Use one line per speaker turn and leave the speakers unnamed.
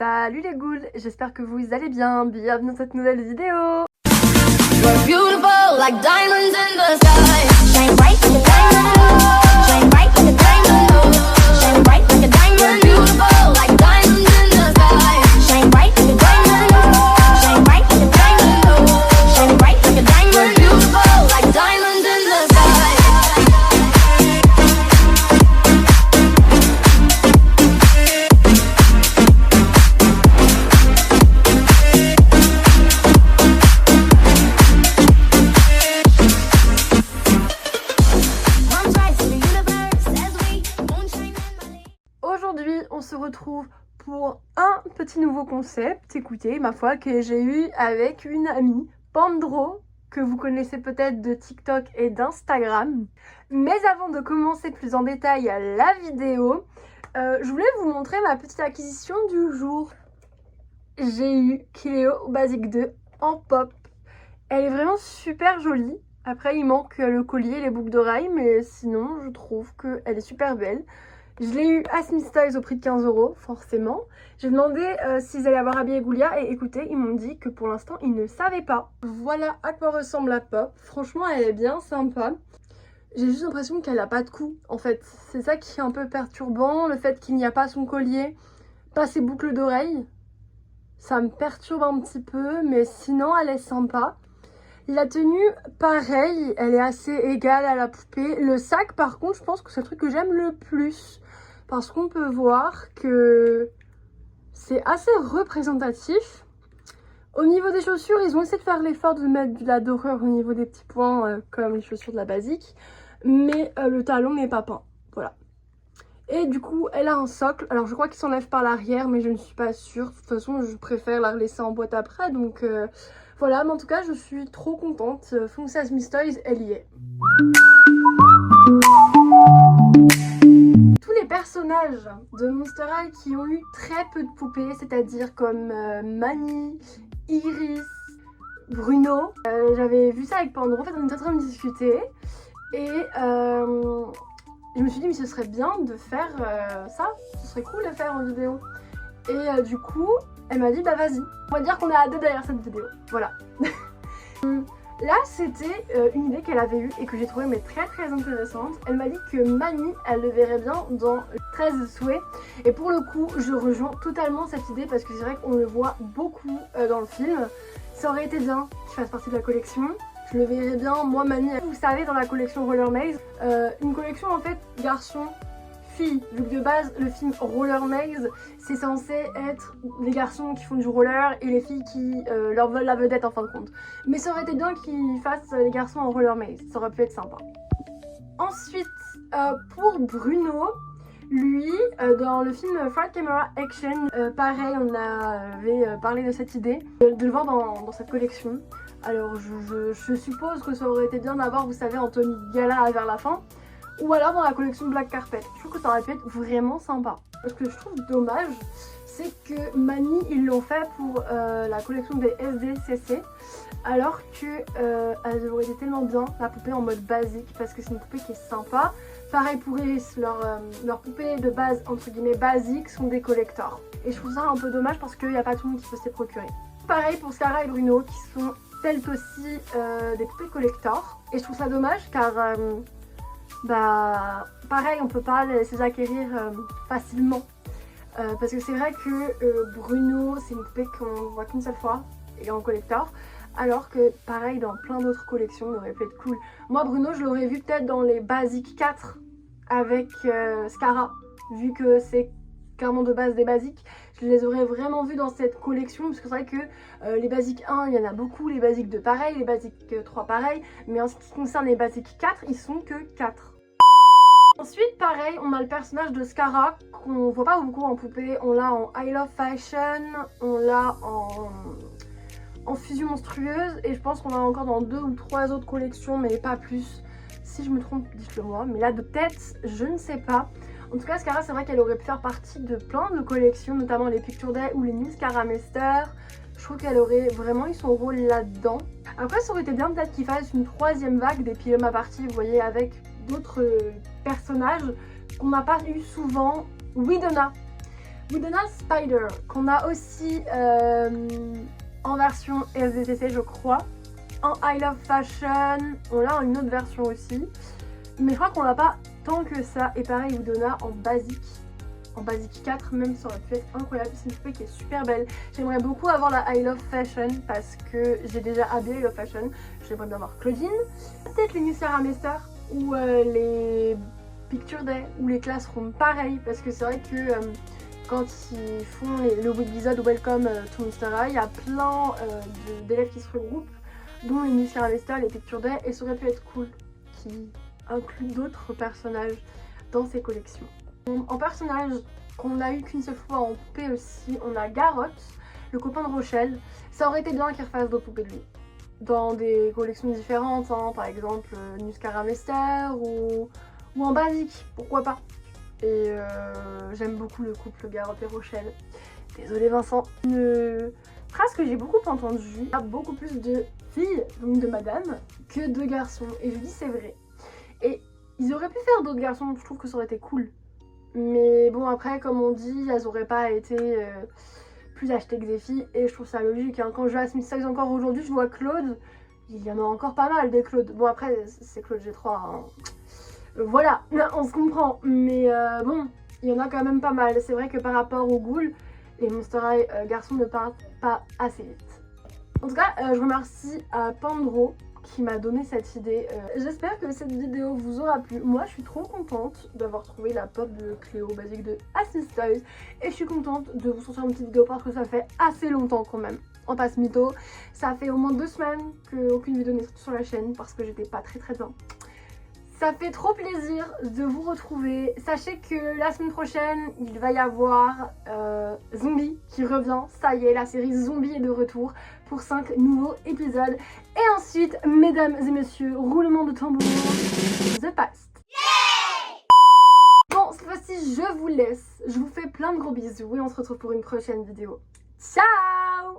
Salut les ghouls, j'espère que vous allez bien, bienvenue dans cette nouvelle vidéo.
We're beautiful like diamonds in the sky. Shine bright like a diamond. Shine bright like a diamond. Shine bright like a diamond. We're beautiful like diamonds in the sky. Shine bright like a diamond. Shine bright like a diamond. Shine bright like a diamond. We're beautiful like diamonds in the sky.
Aujourd'hui, on se retrouve pour un petit nouveau concept, écoutez, ma foi, que j'ai eu avec une amie, Pandro, que vous connaissez peut-être de TikTok et d'Instagram. Mais avant de commencer plus en détail la vidéo, je voulais vous montrer ma petite acquisition du jour. J'ai eu Cleo Basic 2 en pop. Elle est vraiment super jolie. Après, il manque le collier et les boucles d'oreilles, mais sinon, je trouve qu'elle est super belle. Je l'ai eu à Smith Toys au prix de 15 €, forcément. J'ai demandé s'ils allaient avoir habillé Goulia et écoutez, ils m'ont dit que pour l'instant, ils ne savaient pas. Voilà à quoi ressemble la pop. Franchement, elle est bien sympa. J'ai juste l'impression qu'elle n'a pas de cou, en fait. C'est ça qui est un peu perturbant, le fait qu'il n'y a pas son collier, pas ses boucles d'oreilles. Ça me perturbe un petit peu, mais sinon, elle est sympa. La tenue, pareil, elle est assez égale à la poupée. Le sac, par contre, je pense que c'est le truc que j'aime le plus. Parce qu'on peut voir que c'est assez représentatif. Au niveau des chaussures, ils ont essayé de faire l'effort de mettre de la dorure au niveau des petits points, comme les chaussures de la basique. Mais le talon n'est pas peint. Voilà. Et du coup, elle a un socle. Alors, je crois qu'il s'enlève par l'arrière, mais je ne suis pas sûre. De toute façon, je préfère la laisser en boîte après. Donc, voilà. Mais en tout cas, je suis trop contente. Foncez à Smith Toys, elle y est. Tous les personnages de Monster High qui ont eu très peu de poupées, c'est-à-dire comme Mani, Iris, Bruno. J'avais vu ça avec Pandro. En fait, on était en train de discuter. Et je me suis dit, mais ce serait bien de faire ça, ce serait cool de faire en vidéo. Et du coup, elle m'a dit, bah vas-y. On va dire qu'on est à deux derrière cette vidéo, voilà. Là, c'était une idée qu'elle avait eue et que j'ai trouvée mais très intéressante. Elle m'a dit que Mani, elle le verrait bien dans 13 souhaits. Et pour le coup, je rejoins totalement cette idée parce que c'est vrai qu'on le voit beaucoup dans le film. Ça aurait été bien qu'il fasse partie de la collection. Je le verrais bien, moi Mani, vous savez, dans la collection Roller Maze, une collection en fait garçon-fille, vu que de base le film Roller Maze c'est censé être les garçons qui font du roller et les filles qui leur veulent la vedette en fin de compte. Mais ça aurait été bien qu'ils fassent les garçons en Roller Maze, ça aurait pu être sympa. Ensuite, pour Bruno, lui, dans le film Front Camera Action, pareil, on avait parlé de cette idée, de le voir dans cette collection. Alors je suppose que ça aurait été bien d'avoir, vous savez, Anthony Gala vers la fin. Ou alors dans la collection Black Carpet. Je trouve que ça aurait pu être vraiment sympa. Ce que je trouve dommage, c'est que Mani, ils l'ont fait pour la collection des SDCC. Alors que elle aurait été tellement bien, la poupée en mode basique, parce que c'est une poupée qui est sympa. Pareil pour Iris, leurs poupées de base, entre guillemets, basiques, sont des collectors. Et je trouve ça un peu dommage parce qu'il n'y a pas tout le monde qui peut se les procurer. Pareil pour Scara et Bruno, qui sont telles aussi des poupées collector. Et je trouve ça dommage car pareil, on peut pas les acquérir facilement. Parce que c'est vrai que Bruno, c'est une poupée qu'on voit qu'une seule fois et en collector. Alors que pareil, dans plein d'autres collections, il aurait pu être cool. Moi Bruno, je l'aurais vu peut-être dans les Basiques 4 avec Scara, vu que c'est clairement de base des basiques. Je les aurais vraiment vus dans cette collection parce que c'est vrai que les basiques 1 il y en a beaucoup, les basiques 2 pareil, les basiques 3 pareil, mais en ce qui concerne les basiques 4 ils sont que 4. Ensuite pareil, on a le personnage de Scara qu'on voit pas beaucoup en poupée, on l'a en I Love Fashion, on l'a en fusion monstrueuse et je pense qu'on a encore dans 2 ou 3 autres collections mais pas plus. Si je me trompe, dites-le moi, mais là de tête, je ne sais pas. En tout cas, Scara, c'est vrai qu'elle aurait pu faire partie de plein de collections, notamment les Picture Day ou les New Scaramester. Je trouve qu'elle aurait vraiment eu son rôle là-dedans. Après, ça aurait été bien peut-être qu'ils fassent une 3e vague des pyjama party, vous voyez, avec d'autres personnages qu'on n'a pas eu souvent. Widona. Wudona Spider, qu'on a aussi en version SDCC je crois. En I Love Fashion, on l'a en une autre version aussi. Mais je crois qu'on l'a pas tant que ça. Et pareil, Wudona en basique. En basique 4 même, ça aurait pu être incroyable. C'est une poupée qui est super belle. J'aimerais beaucoup avoir la I Love Fashion parce que j'ai déjà habillé I Love Fashion. J'aimerais bien avoir Claudine. Peut-être les New Sarah Mester ou les Picture Day ou les Classroom. Pareil, parce que c'est vrai que quand ils font le épisode Welcome to Monster High, il y a plein d'élèves qui se regroupent, dont les New Sarah Mester, les Picture Day, et ça aurait pu être cool qui inclut d'autres personnages dans ces collections. En personnage qu'on a eu qu'une seule fois en poupée aussi, on a Garrot, le copain de Rochelle. Ça aurait été bien qu'il refasse d'autres poupées de lui dans des collections différentes, hein, par exemple Nuscara Mester ou en basique, pourquoi pas. Et j'aime beaucoup le couple Garrot et Rochelle. Désolée Vincent. Une phrase que j'ai beaucoup entendue, il y a beaucoup plus de filles, donc de madame, que de garçons. Et je dis c'est vrai. Et ils auraient pu faire d'autres garçons, je trouve que ça aurait été cool. Mais bon, après, comme on dit, elles auraient pas été plus achetées que des filles. Et je trouve ça logique. Hein. Quand je vais à Smith Size encore aujourd'hui, je vois Claude. Il y en a encore pas mal des Claude. Bon, après, c'est Claude G3. Hein. Voilà, on se comprend. Mais bon, il y en a quand même pas mal. C'est vrai que par rapport aux ghouls, les Monster High garçons ne partent pas assez vite. En tout cas, je remercie à Pandro qui m'a donné cette idée. J'espère que cette vidéo vous aura plu. Moi je suis trop contente d'avoir trouvé la pop de Cléo basique de Assist Toys et je suis contente de vous sortir une petite vidéo parce que ça fait assez longtemps quand même. On passe mytho, ça fait au moins 2 semaines qu'aucune vidéo n'est sortie sur la chaîne parce que j'étais pas très bien. Ça fait trop plaisir de vous retrouver. Sachez que la semaine prochaine, il va y avoir Zombie qui revient. Ça y est, la série Zombie est de retour pour 5 nouveaux épisodes. Et ensuite, mesdames et messieurs, roulement de tambour, The Past. Bon, cette fois-ci, je vous laisse. Je vous fais plein de gros bisous et on se retrouve pour une prochaine vidéo. Ciao!